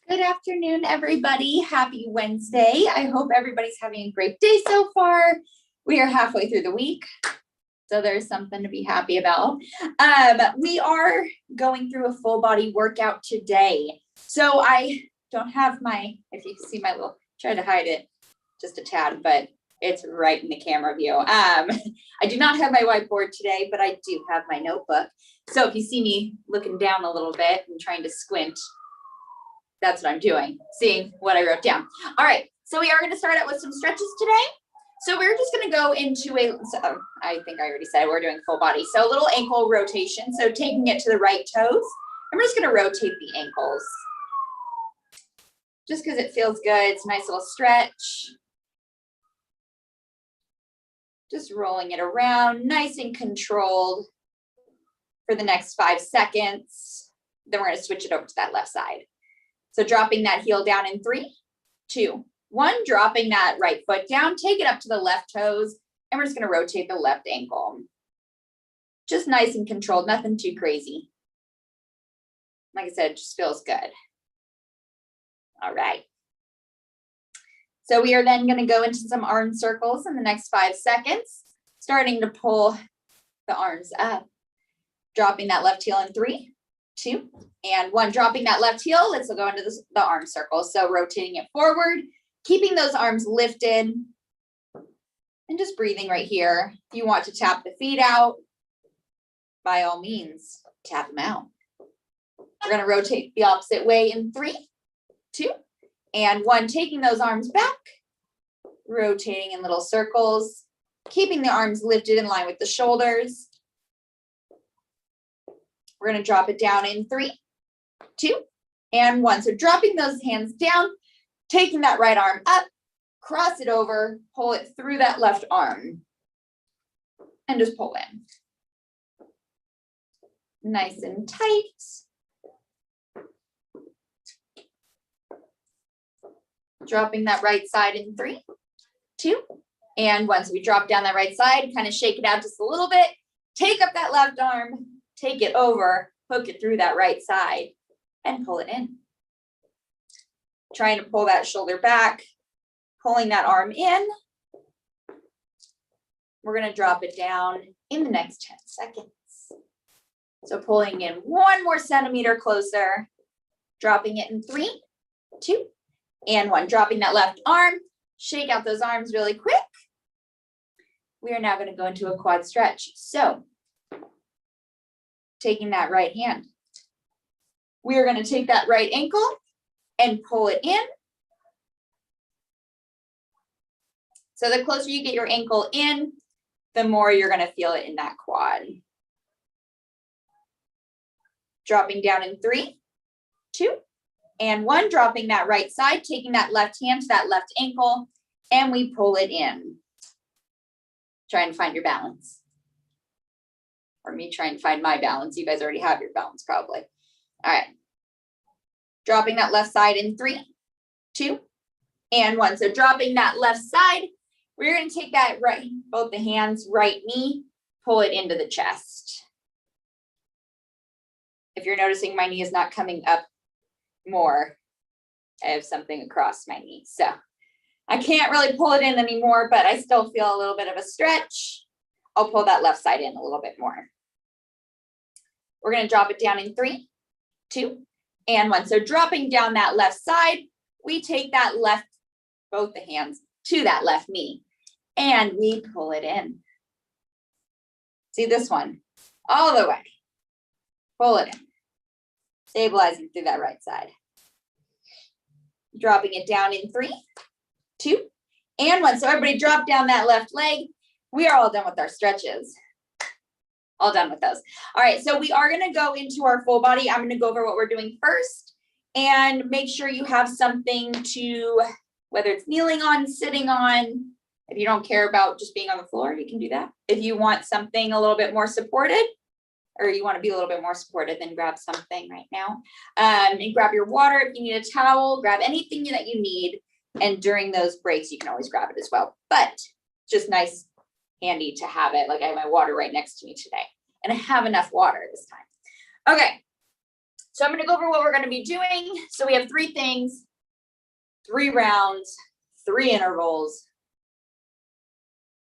Good afternoon, everybody. Happy Wednesday. I hope everybody's having a great day so far. We are halfway through the week, so there's something to be happy about. We are going through a full body workout today. So I don't have if you see my little, try to hide it just a tad, but it's right in the camera view. I do not have my whiteboard today, but I do have my notebook. So if you see me looking down a little bit and trying to squint, that's what I'm doing, seeing what I wrote down. All right, so we are going to start out with some stretches today. So we're just going to go into I think I already said we're doing full body. So a little ankle rotation. So taking it to the right toes. I'm just going to rotate the ankles. Just because it feels good. It's a nice little stretch. Just rolling it around, nice and controlled for the next 5 seconds. Then we're going to switch it over to that left side. So dropping that heel down in 3, 2, 1, dropping that right foot down, take it up to the left toes, and we're just going to rotate the left ankle. Just nice and controlled, nothing too crazy. Like I said, it just feels good. All right. So we are then going to go into some arm circles in the next 5 seconds, starting to pull the arms up, dropping that left heel in 3, 2, and 1, dropping that left heel. Let's go into the arm circle. So rotating it forward, keeping those arms lifted, and just breathing right here. If you want to tap the feet out, by all means, tap them out. We're going to rotate the opposite way in 3, 2, and 1, taking those arms back, rotating in little circles, keeping the arms lifted in line with the shoulders. We're going to drop it down in 3, 2, and 1. So dropping those hands down, taking that right arm up, cross it over, pull it through that left arm, and just pull in. Nice and tight. Dropping that right side in 3, 2, and 1. So we drop down that right side, kind of shake it out just a little bit, take up that left arm, take it over, hook it through that right side, and pull it in. Trying to pull that shoulder back, pulling that arm in. We're going to drop it down in the next 10 seconds. So pulling in 1 more centimeter closer, dropping it in 3, 2, and 1. Dropping that left arm, shake out those arms really quick. We are now going to go into a quad stretch. So taking that right hand, we are going to take that right ankle and pull it in. So the closer you get your ankle in, the more you're going to feel it in that quad. Dropping down in 3, 2, and 1, dropping that right side, taking that left hand to that left ankle, and we pull it in. Trying to find your balance. Or me trying to find my balance. You guys already have your balance probably. All right. Dropping that left side in 3, 2, and 1. So dropping that left side, we're going to take that right, both the hands, right knee, pull it into the chest. If you're noticing my knee is not coming up more, I have something across my knee. So I can't really pull it in anymore, but I still feel a little bit of a stretch. I'll pull that left side in a little bit more. We're going to drop it down in 3, 2, and 1. So dropping down that left side, we take that left, both the hands to that left knee, and we pull it in. See this one, all the way. Pull it in. Stabilizing through that right side. Dropping it down in 3, 2, and 1. So everybody drop down that left leg. We are all done with our stretches. All done with those. All right, so we are going to go into our full body. I'm going to go over what we're doing first and make sure you have something to, whether it's kneeling on, sitting on. If you don't care about just being on the floor, you can do that. If you want something a little bit more supported, or you want to be a little bit more supported, then grab something right now. And grab your water. If you need a towel, grab anything that you need. And during those breaks, you can always grab it as well. But just nice, handy to have it. Like I have my water right next to me today. And I have enough water this time. Okay. So I'm going to go over what we're going to be doing. So we have 3 things, 3 rounds, 3 intervals,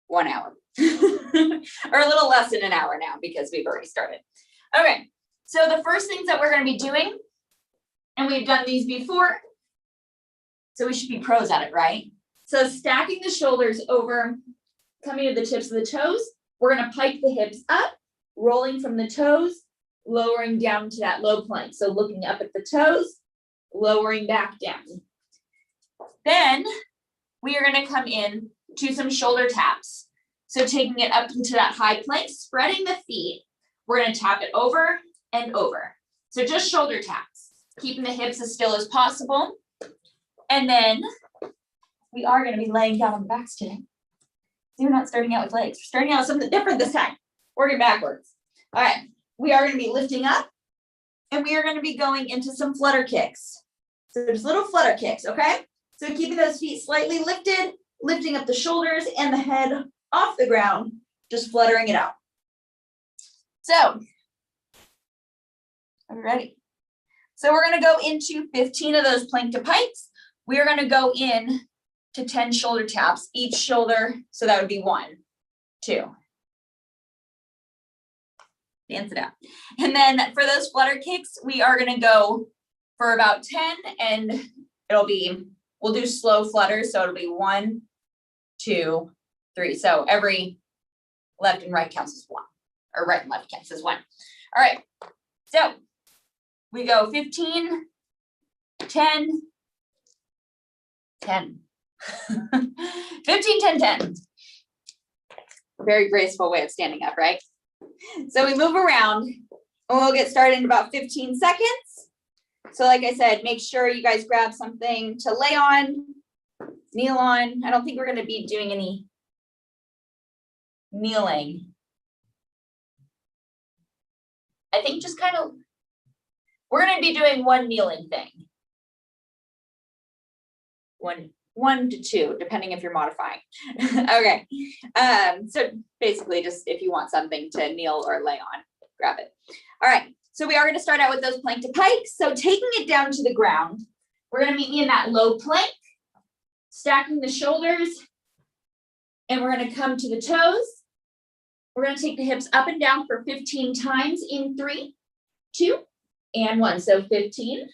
1 hour, or a little less than an hour now because we've already started. Okay, so the first things that we're going to be doing, and we've done these before, so we should be pros at it, right? So stacking the shoulders over, coming to the tips of the toes, we're going to pike the hips up, rolling from the toes, lowering down to that low plank. So looking up at the toes, lowering back down. Then we are going to come in to some shoulder taps. So taking it up into that high plank, spreading the feet, we're going to tap it over and over. So just shoulder taps, keeping the hips as still as possible. And then we are going to be laying down on the backs today. We're not starting out with legs. We're starting out with something different this time. Working backwards. All right. We are going to be lifting up and we are going to be going into some flutter kicks. So there's little flutter kicks, okay? So keeping those feet slightly lifted, lifting up the shoulders and the head off the ground, just fluttering it out. So, are we ready? So we're going to go into 15 of those plank to pikes. We are going to go in to 10 shoulder taps, each shoulder. So that would be 1, 2. Dance it out. And then for those flutter kicks, we are going to go for about 10 and we'll do slow flutters. So it'll be 1, 2, 3. So every left and right counts as 1, or right and left counts as 1. All right. So we go 15, 10, 10. 15, 10, 10. Very graceful way of standing up, right? So we move around and we'll get started in about 15 seconds. So like I said, make sure you guys grab something to lay on, kneel on. I don't think we're going to be doing any kneeling. I think just kind of, we're going to be doing 1 kneeling thing. 1 to 2, depending if you're modifying. Okay. So basically just if you want something to kneel or lay on, grab it. All right. So we are going to start out with those plank to pikes. So taking it down to the ground, we're going to meet me in that low plank, stacking the shoulders, and we're going to come to the toes. We're going to take the hips up and down for 15 times in 3, 2, and 1. So 15,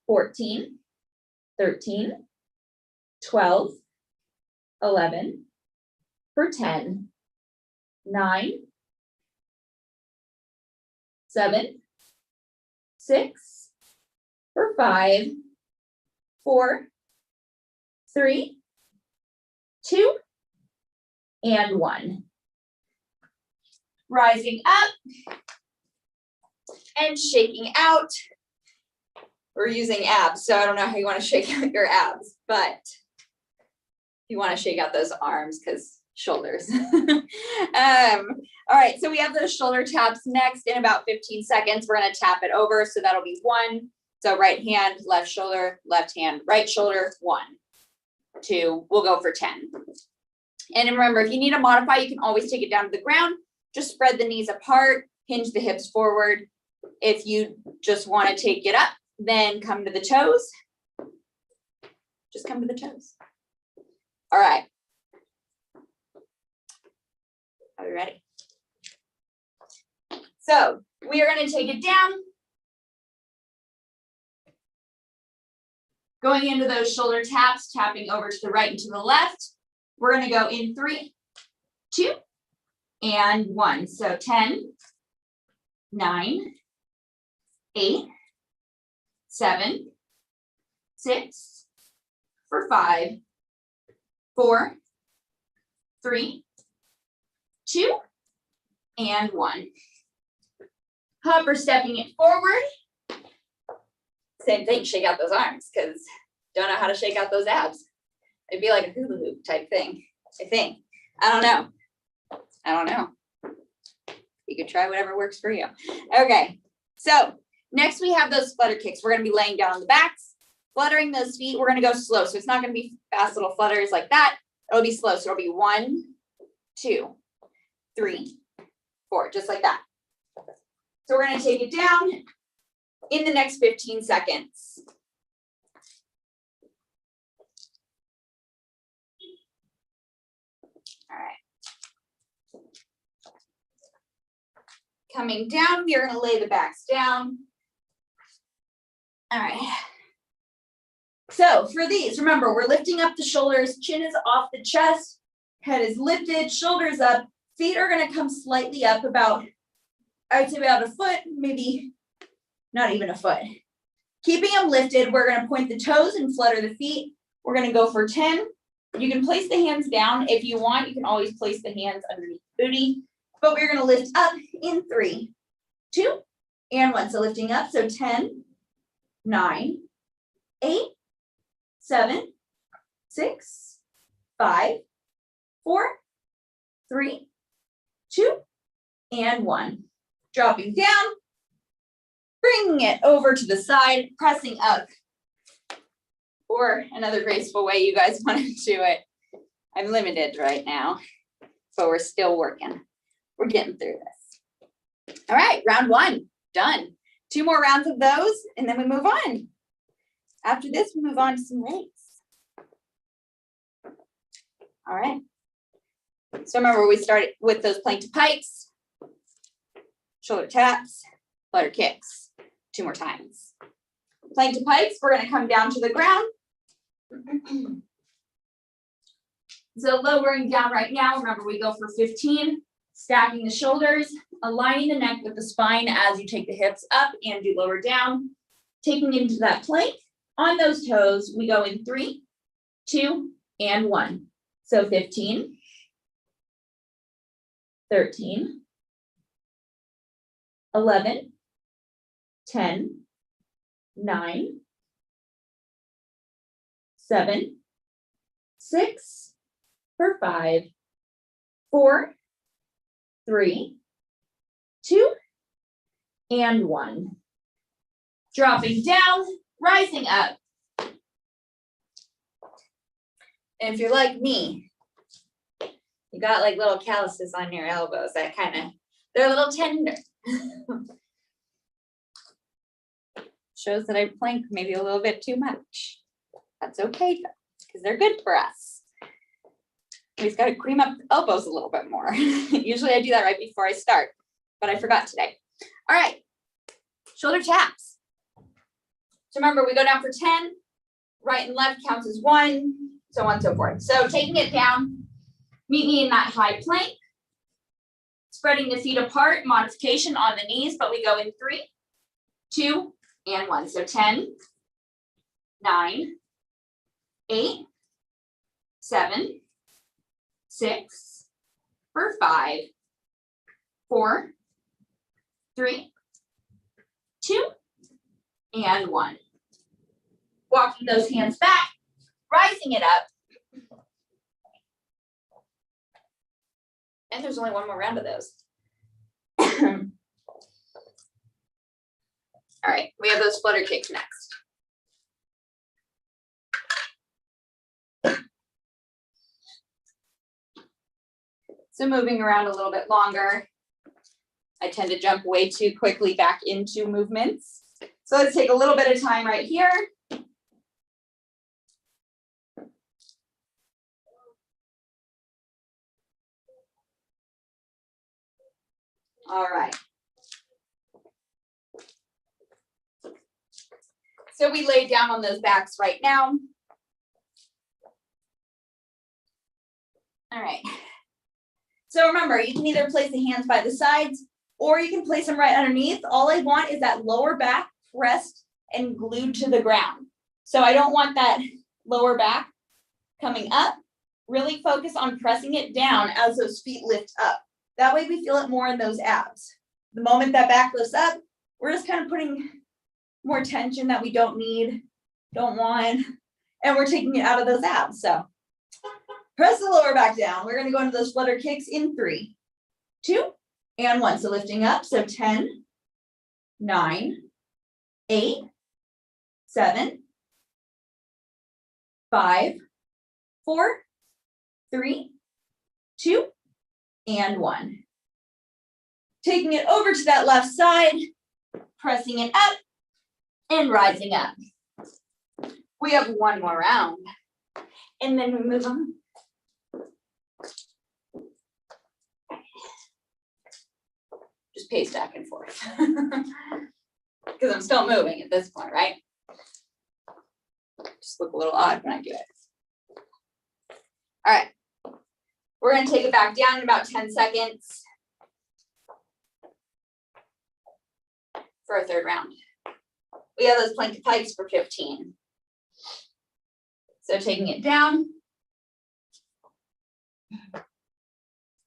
14, 13, 12, 11, for 10, 9, 7, 6, for 5, 4, 3, 2, and 1. Rising up and shaking out. We're using abs, so I don't know how you want to shake out your abs, but you want to shake out those arms because shoulders. All right, so we have those shoulder taps next. In about 15 seconds, we're going to tap it over. So that'll be 1. So right hand, left shoulder, left hand, right shoulder, 1, 2. We'll go for 10. And remember, if you need to modify, you can always take it down to the ground. Just spread the knees apart, hinge the hips forward. If you just want to take it up, then come to the toes. Just come to the toes. All right. Are we ready? So we are going to take it down. Going into those shoulder taps, tapping over to the right and to the left. We're going to go in 3, 2, and 1. So 10, 9, 8, 7, 6, for 5, 4, 3, 2, and 1. Hopper stepping it forward. Same thing, shake out those arms because don't know how to shake out those abs. It'd be like a hula hoop type thing, I think. I don't know. You could try whatever works for you. Okay, so next we have those flutter kicks. We're going to be laying down on the backs, fluttering those feet. We're going to go slow. So it's not going to be fast little flutters like that. It'll be slow. So it'll be 1, 2, 3, 4, just like that. So we're going to take it down, in the next 15 seconds. All right. Coming down, we are going to lay the backs down. All right. So for these, remember, we're lifting up the shoulders, chin is off the chest, head is lifted, shoulders up, feet are going to come slightly up about, I would say about a foot, maybe not even a foot. Keeping them lifted, we're going to point the toes and flutter the feet. We're going to go for 10. You can place the hands down. If you want, you can always place the hands underneath the booty, but we're going to lift up in 3, 2, and 1. So lifting up, so 10, 9, 8, 7, 6, 5, 4, 3, 2, and 1. Dropping down, bringing it over to the side, pressing up, or another graceful way you guys want to do it. I'm limited right now, but we're still working. We're getting through this. All right, round 1, done. 2 more rounds of those, and then we move on. After this, we move on to some legs. All right. So remember, we started with those plank to pikes, shoulder taps, flutter kicks. 2 more times. Plank to pikes, we're going to come down to the ground. So lowering down right now, remember we go for 15, stacking the shoulders, aligning the neck with the spine as you take the hips up and do lower down, taking into that plank. On those toes, we go in 3, 2, and 1. So 15, 13, 11, 10, 9, 7, 6, for 5, 4, 3, 2, and 1. Dropping down, rising up. And if you're like me, you got like little calluses on your elbows that they're a little tender. Shows that I plank maybe a little bit too much. That's okay though, because they're good for us. We just got to cream up the elbows a little bit more. Usually I do that right before I start, but I forgot today. All right, shoulder taps. So remember, we go down for 10, right and left counts as 1, so on and so forth. So taking it down, meet me in that high plank, spreading the feet apart, modification on the knees, but we go in 3, 2, and 1. So 10, 9, 8, 7, 6, for 5, 4, 3, 2, and 1. Walking those hands back, rising it up. And there's only 1 more round of those. All right, we have those flutter kicks next. So moving around a little bit longer. I tend to jump way too quickly back into movements. So let's take a little bit of time right here. All right. So we lay down on those backs right now. All right. So remember, you can either place the hands by the sides or you can place them right underneath. All I want is that lower back pressed and glued to the ground. So I don't want that lower back coming up. Really focus on pressing it down as those feet lift up. That way we feel it more in those abs. The moment that back lifts up, we're just kind of putting more tension that we don't need, don't want, and we're taking it out of those abs. So press the lower back down. We're going to go into those flutter kicks in 3, 2, and 1. So lifting up. So 10, 9, 8, 7, 5, 4, 3, 2, and 1. Taking it over to that left side, pressing it up, and rising up. We have one more round, and then we move on. Just pace back and forth because I'm still moving at this point, right? Just look a little odd when I do it. All right, we're going to take it back down in about 10 seconds for our third round. We have those plank pikes for 15. So taking it down,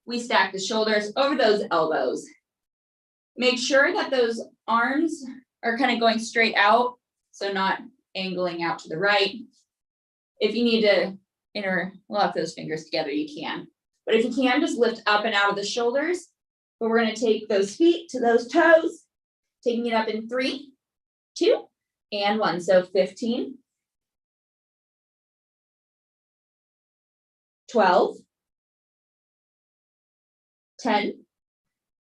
we stack the shoulders over those elbows. Make sure that those arms are kind of going straight out, so not angling out to the right. If you need to interlock those fingers together, you can. But if you can, just lift up and out of the shoulders. But we're going to take those feet to those toes, taking it up in 3, 2, and 1. So 15, 12, 10,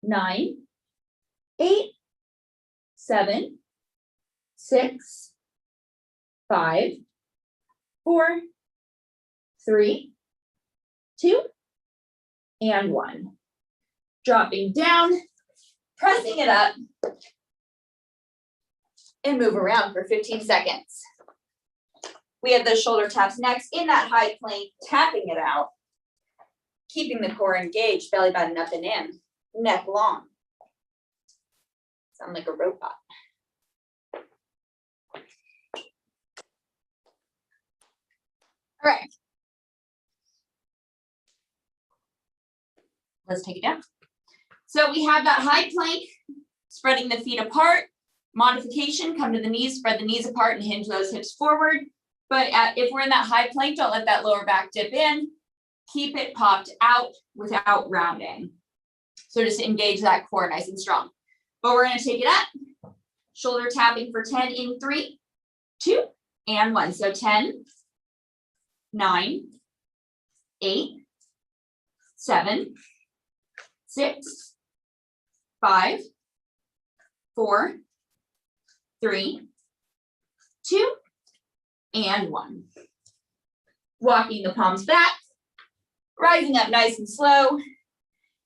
9, 8, 7, 6, 5, 4, 3, 2, and 1. Dropping down, pressing it up, and move around for 15 seconds. We have those shoulder taps next in that high plank, tapping it out, keeping the core engaged, belly button up and in, neck long. Sound like a robot. All right. Let's take it down. So we have that high plank, spreading the feet apart. Modification, come to the knees, spread the knees apart and hinge those hips forward. But if we're in that high plank, don't let that lower back dip in. Keep it popped out without rounding. So just engage that core nice and strong. But we're going to take it up. Shoulder tapping for 10 in 3, 2, and 1. So 10, 9, 8, 7, 6, 5, 4, 3, 2, and 1. Walking the palms back, rising up nice and slow.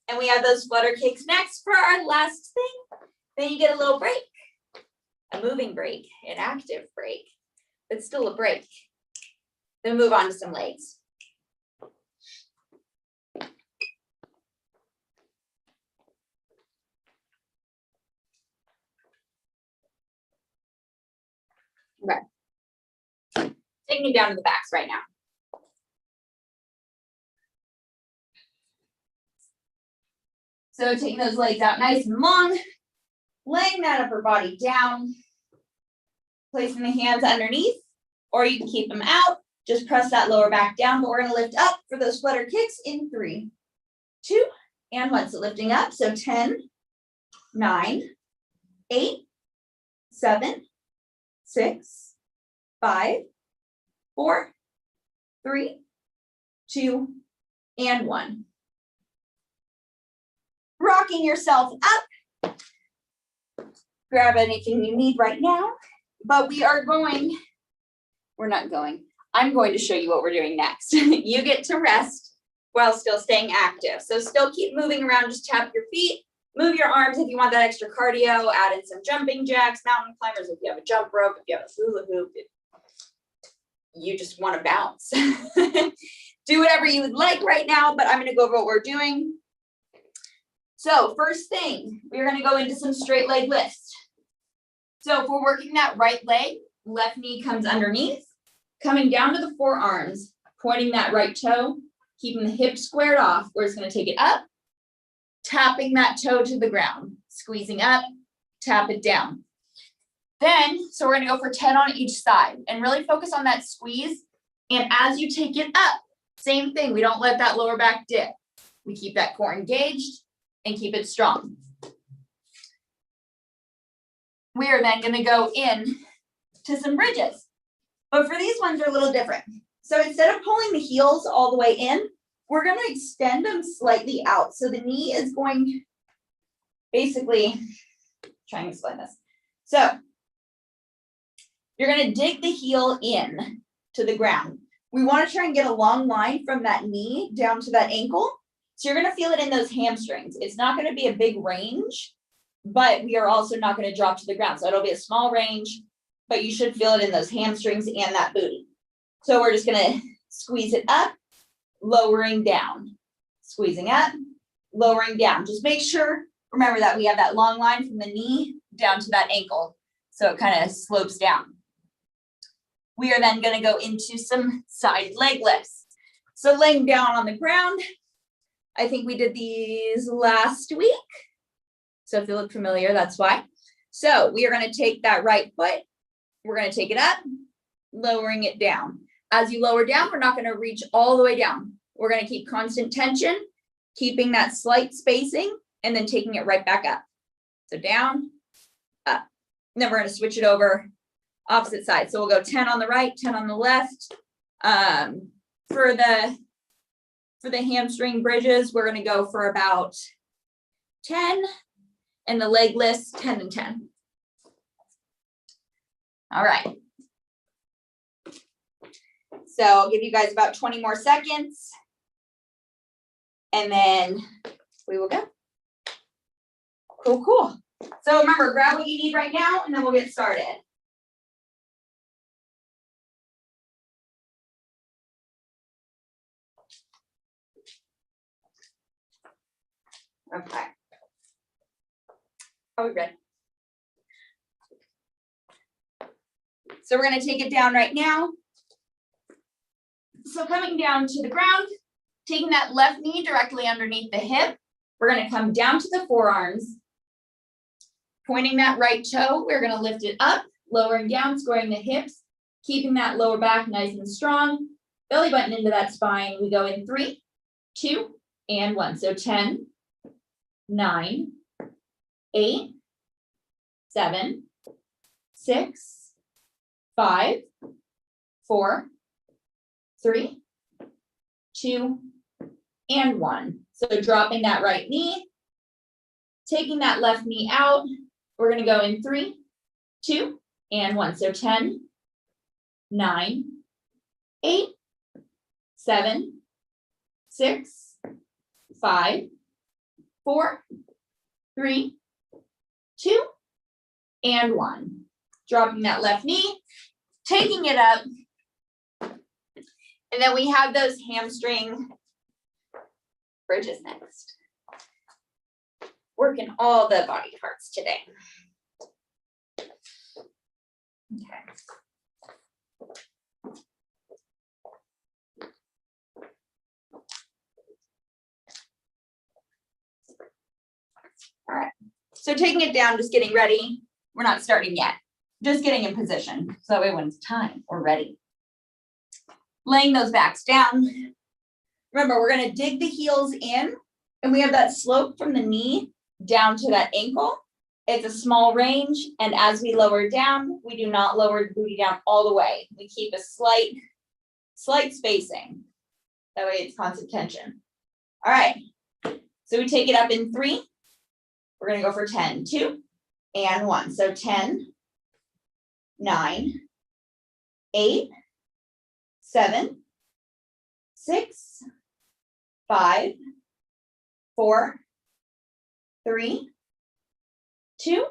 And we have those flutter kicks next for our last thing. Then you get a little break, a moving break, an active break, but still a break. Then move on to some legs. Okay. Taking you down to the backs right now. So taking those legs out nice and long, laying that upper body down, placing the hands underneath, or you can keep them out. Just press that lower back down, but we're going to lift up for those flutter kicks in 3, 2, and 1. So lifting up. So 10, 9, 8, 7, 6, 5, 4, 3, 2, and 1. Rocking yourself up. Grab anything you need right now, but I'm going to show you what we're doing next. You get to rest while still staying active. So still keep moving around, just tap your feet, move your arms if you want that extra cardio, add in some jumping jacks, mountain climbers, if you have a jump rope, if you have a hula hoop, if you just want to bounce. Do whatever you would like right now, but I'm going to go over what we're doing. So first thing, we're going to go into some straight leg lifts. So if we're working that right leg, left knee comes underneath, coming down to the forearms, pointing that right toe, keeping the hip squared off. We're just going to take it up, tapping that toe to the ground, squeezing up, tap it down. Then, so we're going to go for 10 on each side and really focus on that squeeze. And as you take it up, same thing. We don't let that lower back dip. We keep that core engaged and keep it strong. We are then going to go in to some bridges. But for these ones, they're a little different. So instead of pulling the heels all the way in, we're going to extend them slightly out. So the knee is going, basically, trying to explain this. So you're gonna dig the heel in to the ground. We wanna try and get a long line from that knee down to that ankle. So you're gonna feel it in those hamstrings. It's not gonna be a big range, but we are also not gonna drop to the ground. So it'll be a small range, but you should feel it in those hamstrings and that booty. So we're just gonna squeeze it up, lowering down, squeezing up, lowering down. Just make sure, remember that we have that long line from the knee down to that ankle. So it kind of slopes down. We are then gonna go into some side leg lifts. So laying down on the ground, I think we did these last week. So if you look familiar, that's why. So we are gonna take that right foot, we're gonna take it up, lowering it down. As you lower down, we're not gonna reach all the way down. We're gonna keep constant tension, keeping that slight spacing, and then taking it right back up. So down, up. And then we're gonna switch it over opposite side. So we'll go 10 on the right, 10 on the left. For the hamstring bridges, we're gonna go for about 10, and the leg lifts, 10 and 10. All right. So I'll give you guys about 20 more seconds, and then we will go. Cool, cool. So remember, grab what you need right now, and then we'll get started. Okay. Are we ready? So we're gonna take it down right now. So coming down to the ground, taking that left knee directly underneath the hip, we're gonna come down to the forearms, pointing that right toe, we're gonna lift it up, lowering down, squaring the hips, keeping that lower back nice and strong, belly button into that spine. We go in 3, 2, and 1. So 10, 9, 8, 7, 6, 5, 4, 3, 2, and 1. So dropping that right knee, taking that left knee out. We're gonna go in 3, 2, and 1. So 10, 9, 8, 7, 6, 5, 4, 3, 2, and 1. Dropping that left knee, taking it up. And then we have those hamstring bridges next. Working all the body parts today. Okay. All right, so taking it down, just getting ready. We're not starting yet, just getting in position. So that way when it's time, we're ready. Laying those backs down. Remember, we're gonna dig the heels in, and we have that slope from the knee down to that ankle. It's a small range, and as we lower down, we do not lower the booty down all the way. We keep a slight spacing. That way it's constant tension. All right, so we take it up in 3. We're gonna go for 10, 2, and 1. So 10, 9, 8, 7, 6, 5, 4, 3, 2,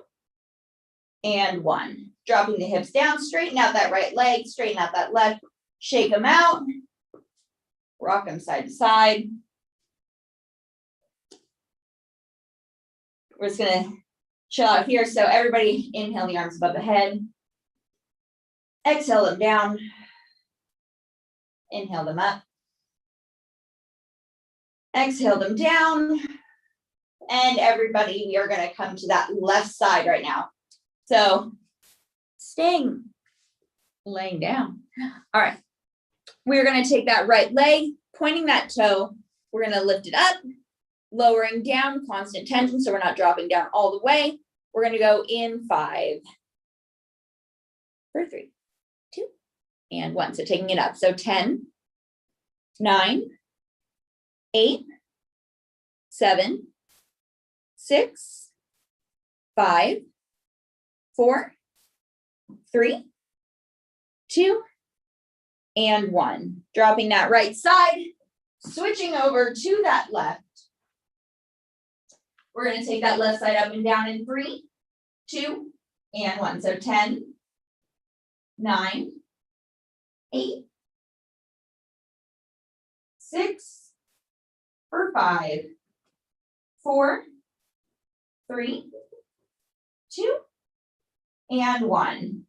and 1. Dropping the hips down, straighten out that right leg, straighten out that left, shake them out, rock them side to side. We're just gonna chill out here. So everybody inhale the arms above the head. Exhale them down. Inhale them up. Exhale them down. And everybody, we are gonna come to that left side right now. So staying, laying down. All right, we're gonna take that right leg, pointing that toe. We're gonna lift it up, lowering down, constant tension, so we're not dropping down all the way. We're gonna go in 5, 4, 3, 2, and 1. So taking it up. So 10, 9, 8, 7, 6, 5, 4, 3, 2, and 1. Dropping that right side, switching over to that left. We're going to take that left side up and down in 3, 2, and 1. So 10, 9, 8, 6, for 5, 4, 3, 2, and 1.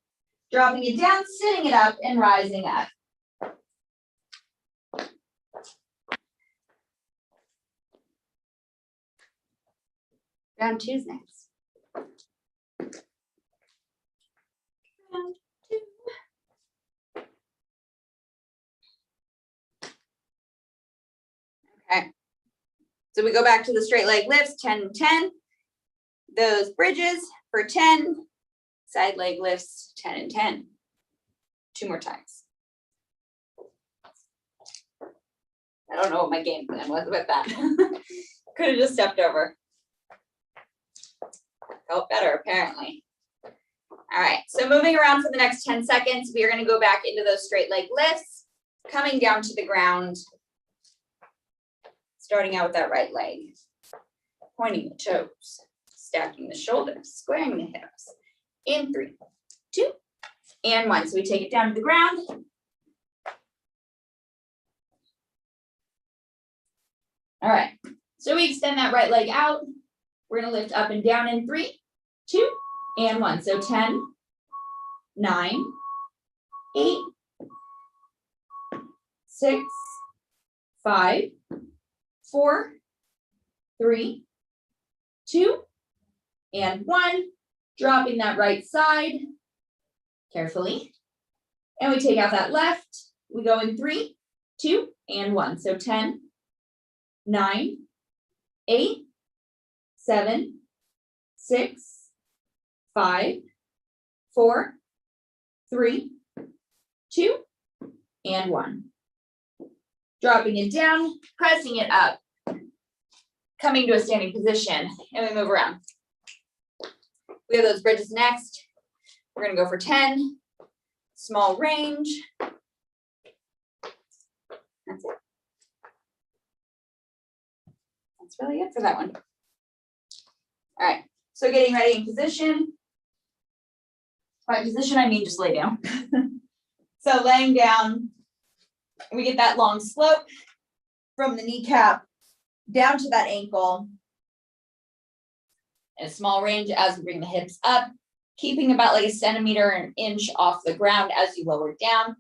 Dropping it down, sitting it up, and rising up. Round 2 is next. Round 2. Okay. So we go back to the straight leg lifts, 10 and 10. Those bridges for 10. Side leg lifts, 10 and 10. 2 more times. I don't know what my game plan was with that. Could have just stepped over. Felt better, apparently. All right, so moving around for the next 10 seconds, we are going to go back into those straight leg lifts, coming down to the ground, starting out with that right leg, pointing the toes, stacking the shoulders, squaring the hips, in 3, 2, and 1. So we take it down to the ground. All right, so we extend that right leg out. We're going to lift up and down in 3, 2, and 1. So 10, 9, 8, 6, 5, 4, 3, 2, and 1. Dropping that right side carefully. And we take out that left. We go in 3, 2, and 1. So 10, 9, 8, 7, 6, 5, 4, 3, 2, and 1. Dropping it down, pressing it up, coming to a standing position, and we move around. We have those bridges next. We're going to go for 10, small range. That's it. That's really it for that one. All right, so getting ready in position. By position, I mean just lay down. So laying down, we get that long slope from the kneecap down to that ankle. And a small range as we bring the hips up, keeping about like a centimeter or an inch off the ground as you lower down.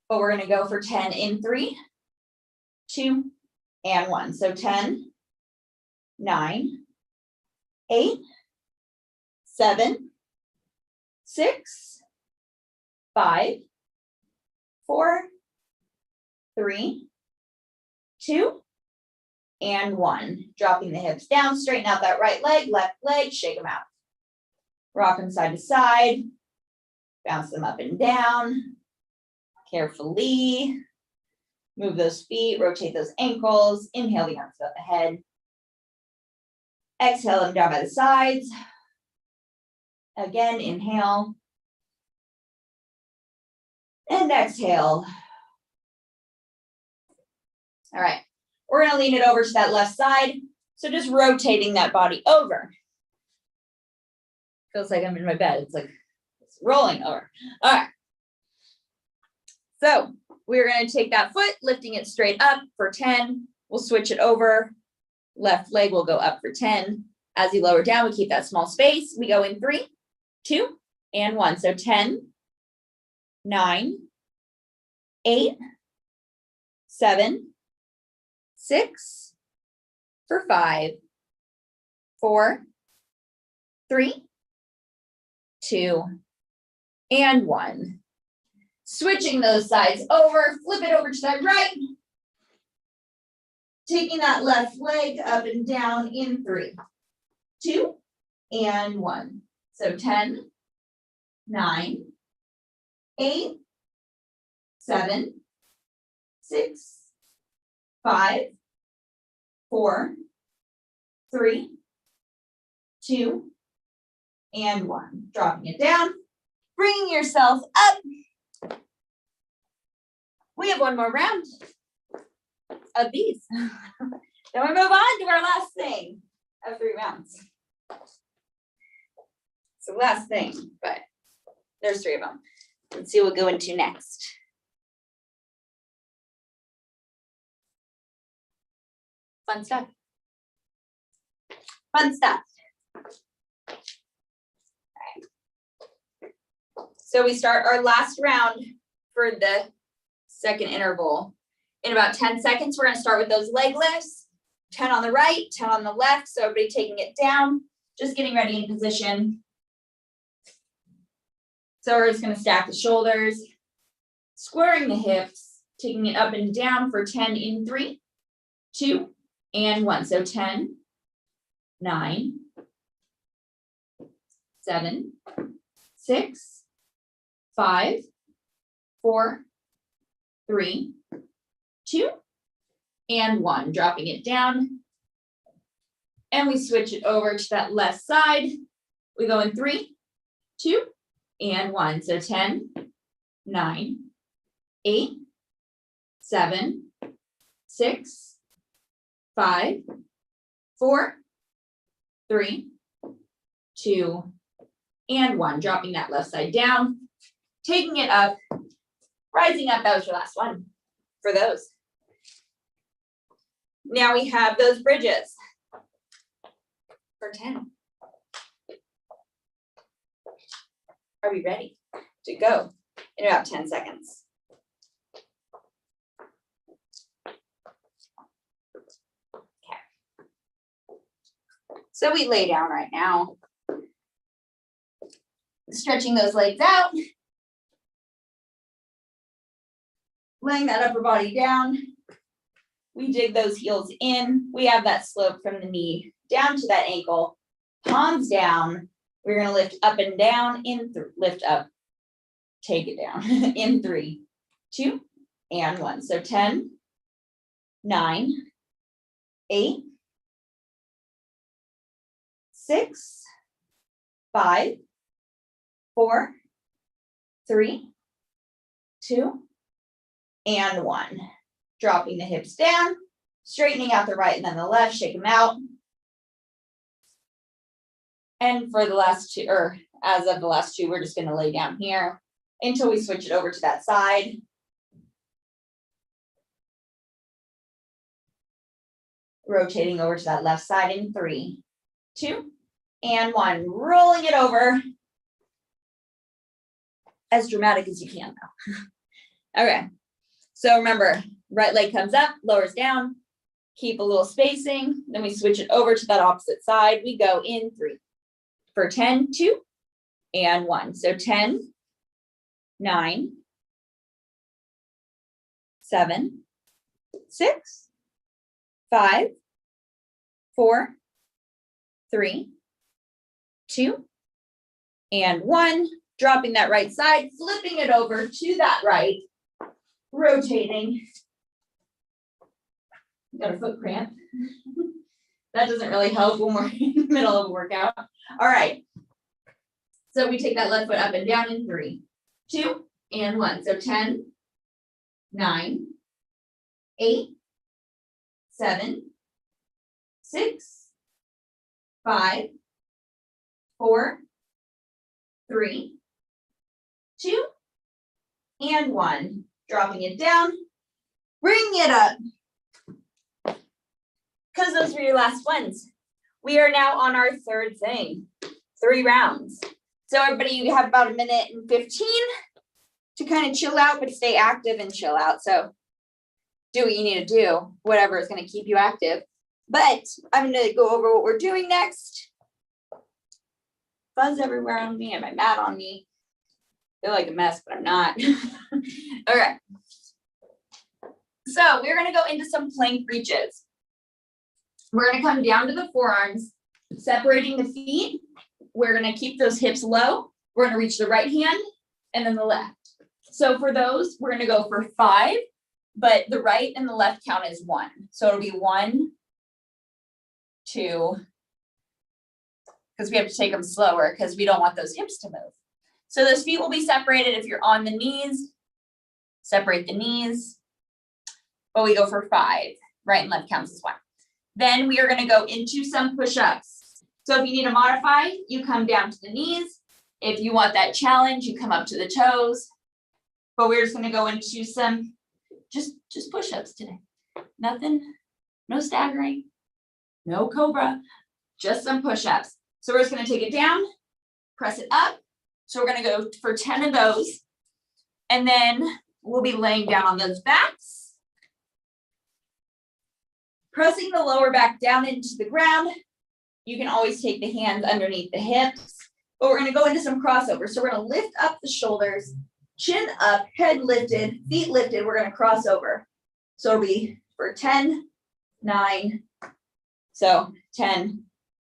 But we're going to go for 10 in 3, 2, and 1. So 10, 9, 8, 7, 6, 5, 4, 3, 2, and 1. Dropping the hips down, straighten out that right leg, left leg, shake them out. Rock them side to side, bounce them up and down, carefully. Move those feet, rotate those ankles, inhale the arms above the head. Exhale them down by the sides. Again, inhale. And exhale. All right, we're going to lean it over to that left side. So just rotating that body over. Feels like I'm in my bed. It's like it's rolling over. All right. So we're going to take that foot, lifting it straight up for 10. We'll switch it over. Left leg will go up for 10. As you lower down, we keep that small space. We go in 3, 2, and 1. So 10, 9, 8, 7, 6, for 5, 4, 3, 2, and 1. Switching those sides over, flip it over to that right. Taking that left leg up and down in 3, 2, and 1. So 10, 9, 8, 7, 6, 5, 4, 3, 2, and 1. Dropping it down. bringing yourself up. We have one more round of these. Then we move on to our last thing of 3 rounds. So last thing, but there's 3 of them. Let's see what we'll go into next. Fun stuff. Fun stuff. Right. So we start our last round for the second interval. In about 10 seconds, we're going to start with those leg lifts. 10 on the right, 10 on the left. So everybody taking it down, just getting ready in position. So we're just going to stack the shoulders, squaring the hips, taking it up and down for 10 in 3, 2, and 1. So 10, 9, 7, 6, 5, 4, 3, 2, and 1. Dropping it down. And we switch it over to that left side. We go in 3, 2, and 1. So 10, 9, 8, 7, 6, 5, 4, 3, 2, and 1. Dropping that left side down, taking it up, rising up. That was your last one for those. Now we have those bridges for 10. Are we ready to go in about 10 seconds? Okay. So we lay down right now, stretching those legs out, laying that upper body down. We dig those heels in. We have that slope from the knee down to that ankle, palms down. We're going to lift up and down, lift up, take it down in 3, 2, and 1. So 10, 9, 8, 6, 5, 4, 3, 2, and 1. Dropping the hips down, straightening out the right and then the left, shake them out. And for the last 2, or as of the last 2, we're just going to lay down here until we switch it over to that side. Rotating over to that left side in 3, 2, and 1. Rolling it over. As dramatic as you can now. Okay. So remember, right leg comes up, lowers down, keep a little spacing. Then we switch it over to that opposite side. We go in 3. For 10, 2, and 1. So 10, 9, 7, 6, 5, 4, 3, 2, and 1. Dropping that right side, flipping it over to that right, rotating. Got a foot cramp. That doesn't really help when we're in the middle of a workout. All right. So we take that left foot up and down in 3, 2, and 1. So 10, 9, 8, 7, 6, 5, 4, 3, 2, and 1. Dropping it down, bringing it up. Because those were your last ones. We are now on our third thing, 3 rounds. So everybody, you have about 1 minute and 15 to kind of chill out, but stay active and chill out. So do what you need to do, whatever is going to keep you active. But I'm going to go over what we're doing next. Fuzz everywhere on me and my mat on me. I feel like a mess, but I'm not. All right. So we're going to go into some plank reaches. We're going to come down to the forearms, separating the feet. We're going to keep those hips low. We're going to reach the right hand and then the left. So for those, we're going to go for 5, but the right and the left count is 1. So it'll be 1, 2, because we have to take them slower because we don't want those hips to move. So those feet will be separated. If you're on the knees, separate the knees. But we go for 5. Right and left counts as 1. Then we are going to go into some push-ups. So if you need to modify, you come down to the knees. If you want that challenge, you come up to the toes. But we're just going to go into some just push-ups today. Nothing, no staggering, no cobra, just some push-ups. So we're just going to take it down, press it up. So we're going to go for 10 of those. And then we'll be laying down on those backs. Pressing the lower back down into the ground. You can always take the hands underneath the hips, but we're going to go into some crossovers. So we're going to lift up the shoulders, chin up, head lifted, feet lifted. We're going to cross over. So it'll be for 10, 9. So 10,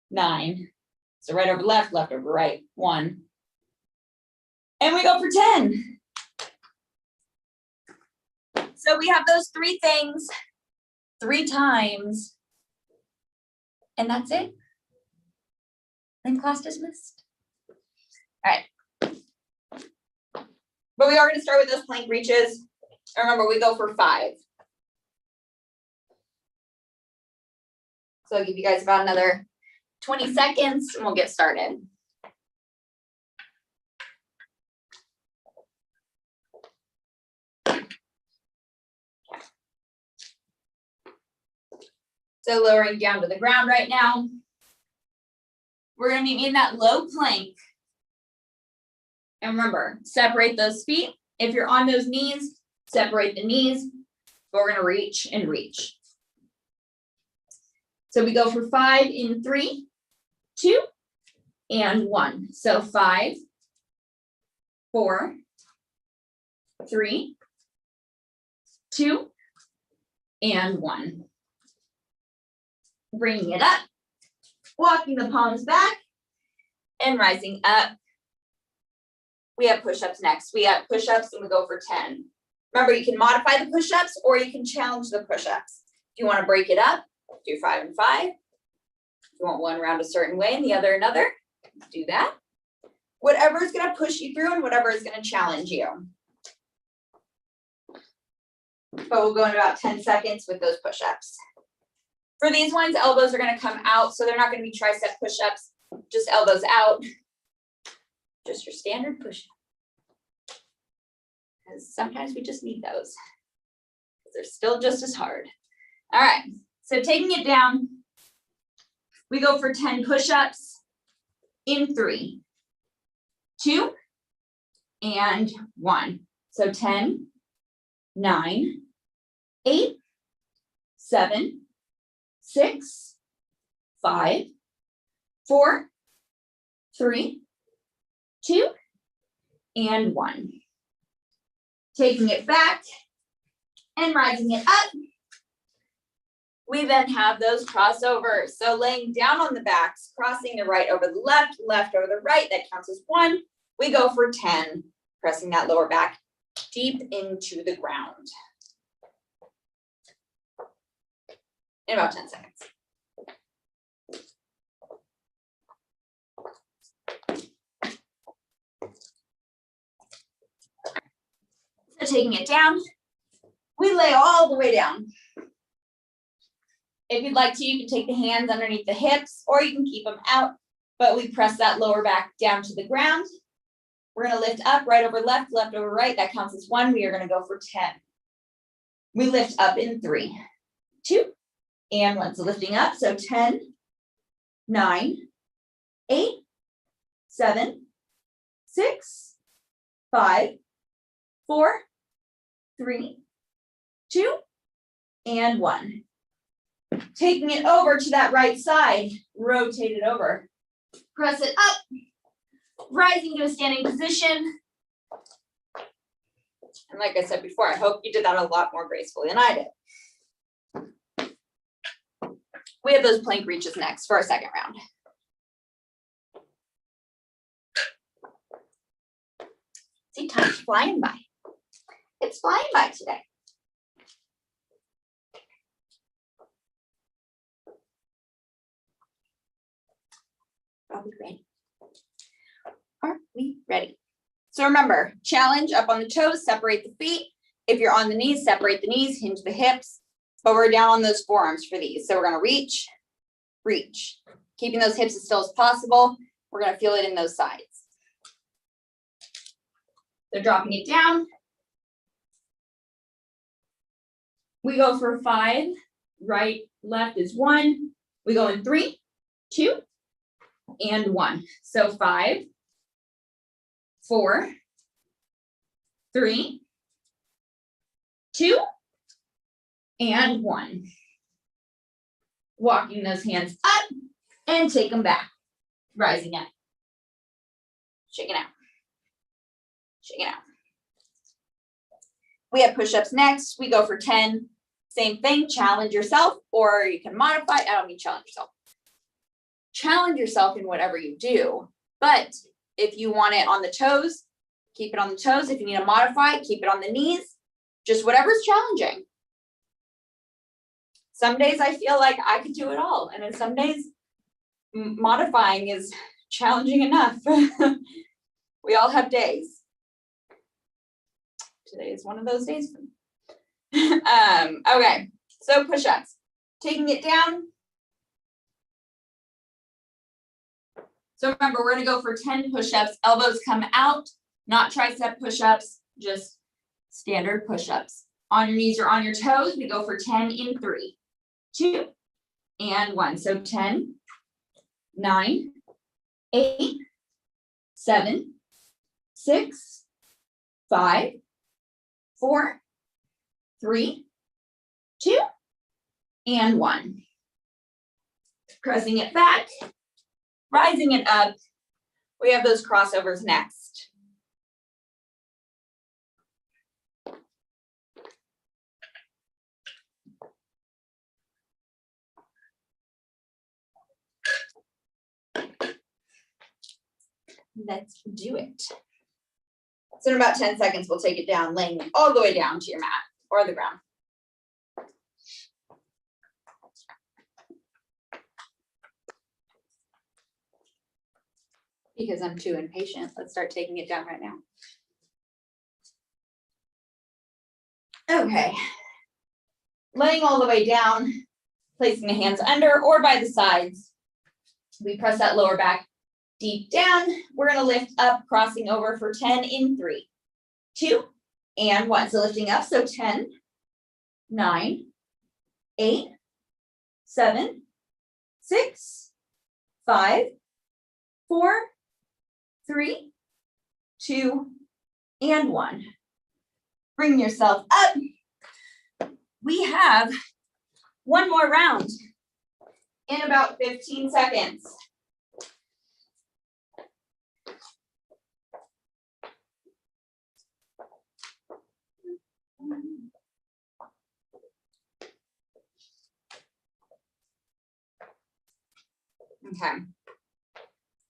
9. So right over left, left over right, 1. And we go for 10. So we have those 3 things 3 times, and that's it. Then class dismissed. All right. But we are going to start with those plank reaches. Remember, we go for 5. So I'll give you guys about another 20 seconds and we'll get started. So lowering down to the ground right now. We're going to be in that low plank. And remember, separate those feet. If you're on those knees, separate the knees. But we're going to reach and reach. So we go for 5 in 3, 2, and 1. So 5, 4, 3, 2, and 1. Bringing it up, walking the palms back, and rising up. We have push-ups next. We have push-ups and we go for 10. Remember, you can modify the push-ups or you can challenge the push-ups. If you want to break it up, do 5 and 5. If you want one round a certain way and the other another, do that. Whatever is going to push you through and whatever is going to challenge you. But we'll go in about 10 seconds with those push-ups. For these ones, elbows are going to come out, so they're not going to be tricep push-ups, just elbows out. Just your standard push-up. Because sometimes we just need those. They're still just as hard. All right, so taking it down, we go for 10 push-ups in 3, 2, and 1. So 10, 9, 8, 7, 6, 5, 4, 3, 2, and 1. Taking it back and rising it up. We then have those crossovers. So laying down on the backs, crossing the right over the left, left over the right, that counts as 1. We go for 10, pressing that lower back deep into the ground. In about 10 seconds. So taking it down, we lay all the way down. If you'd like to, you can take the hands underneath the hips or you can keep them out, but we press that lower back down to the ground. We're going to lift up, right over left, left over right. That counts as 1. We are going to go for 10. We lift up in 3, 2, and 1. So lifting up, so 10, 9, 8, 7, 6, 5, 4, 3, 2, and 1. Taking it over to that right side, rotate it over. Press it up, rising to a standing position. And like I said before, I hope you did that a lot more gracefully than I did. We have those plank reaches next for our second round. See, time's flying by. It's flying by today. Are we ready? Are we ready? So remember, challenge up on the toes, separate the feet. If you're on the knees, separate the knees, hinge the hips, but we're down on those forearms for these. So we're gonna reach, reach, keeping those hips as still as possible. We're gonna feel it in those sides. So dropping it down. We go for 5, right, left is 1. We go in 3, 2, and 1. So 5, 4, 3, 2, and 1. Walking those hands up and take them back. Rising up. Shaking out. Shaking out. We have push-ups next. We go for 10. Same thing, challenge yourself, or you can modify. I don't mean challenge yourself. Challenge yourself in whatever you do. But if you want it on the toes, keep it on the toes. If you need to modify, keep it on the knees. Just whatever's challenging. Some days I feel like I could do it all. And then some days modifying is challenging enough. We all have days. Today is one of those days for me. Okay, so push-ups. Taking it down. So remember, we're gonna go for 10 push-ups. Elbows come out, not tricep push-ups, just standard push-ups. On your knees or on your toes, we go for 10 in 3, 2, and 1. So 10, 9, 8, 7, 6, 5, 4, 3, 2, and 1. Pressing it back, rising it up. We have those crossovers next. Let's do it. So in about 10 seconds, we'll take it down, laying all the way down to your mat or the ground. Because I'm too impatient, let's start taking it down right now. Okay. Laying all the way down, placing the hands under or by the sides. We press that lower back deep down. We're gonna lift up, crossing over for 10 in 3, 2, and 1. So lifting up, so 10, 9, 8, 7, 6, 5, 4, 3, 2, and 1. Bring yourself up. We have one more round in about 15 seconds. Okay.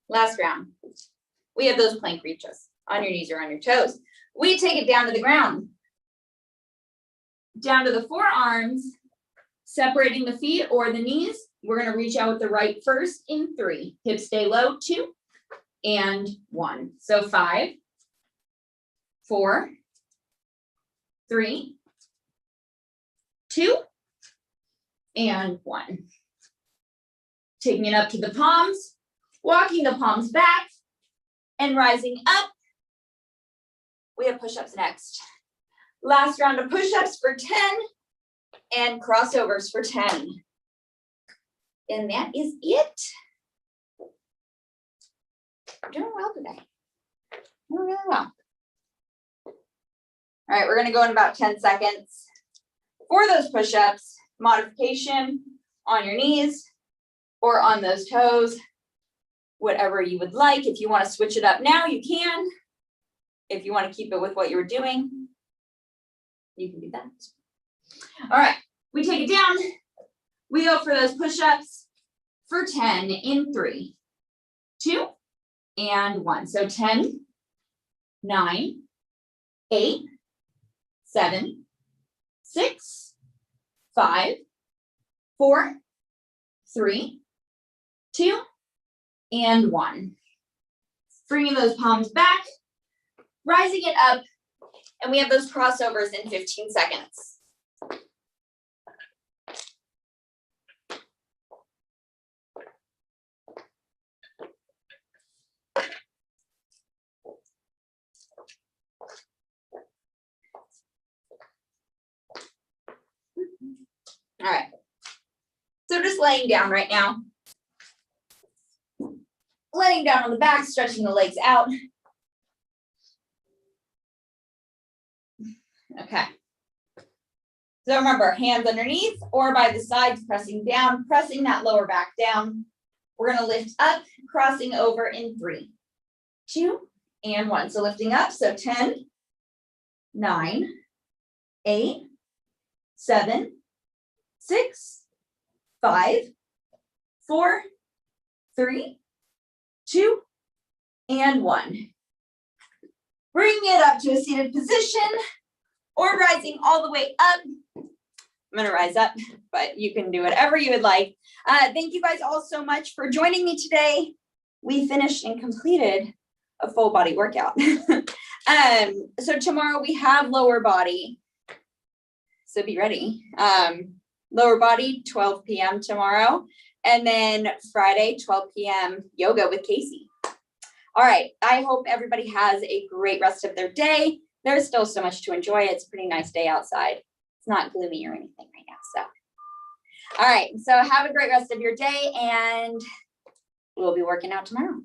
Last round. We have those plank reaches on your knees or on your toes. We take it down to the ground. Down to the forearms, separating the feet or the knees. We're going to reach out with the right first in 3. Hips stay low, 2, and 1. So 5, 4, 3, 2, and 1. Taking it up to the palms, walking the palms back, and rising up. We have push-ups next. Last round of push-ups for 10 and crossovers for 10. And that is it. We're doing well today. Doing really well. All right, we're gonna go in about 10 seconds. For those push-ups, modification on your knees or on those toes, whatever you would like. If you want to switch it up now, you can. If you want to keep it with what you were doing, you can do that. All right, we take it down. We go for those push-ups for 10 in 3, 2, and 1. So 10, 9, 8, 7, 6, 5, 4, 3, 2, and 1. Bringing those palms back, rising it up, and we have those crossovers in 15 seconds. All right. So just laying down right now. Laying down on the back, stretching the legs out. Okay. So remember, hands underneath or by the sides, pressing down, pressing that lower back down. We're going to lift up, crossing over in 3, 2, and 1. So lifting up, so 10, 9, 8, 7, 6, 5, 4, 3, 2, and 1. Bring it up to a seated position or rising all the way up. I'm gonna rise up, but you can do whatever you would like. Thank you guys all so much for joining me today. We finished and completed a full body workout. So tomorrow we have lower body. So be ready. Lower body, 12 p.m. tomorrow. And then Friday, 12 p.m. yoga with Casey. All right, I hope everybody has a great rest of their day. There's still so much to enjoy. It's a pretty nice day outside. It's not gloomy or anything right now, so. All right, so have a great rest of your day, and we'll be working out tomorrow.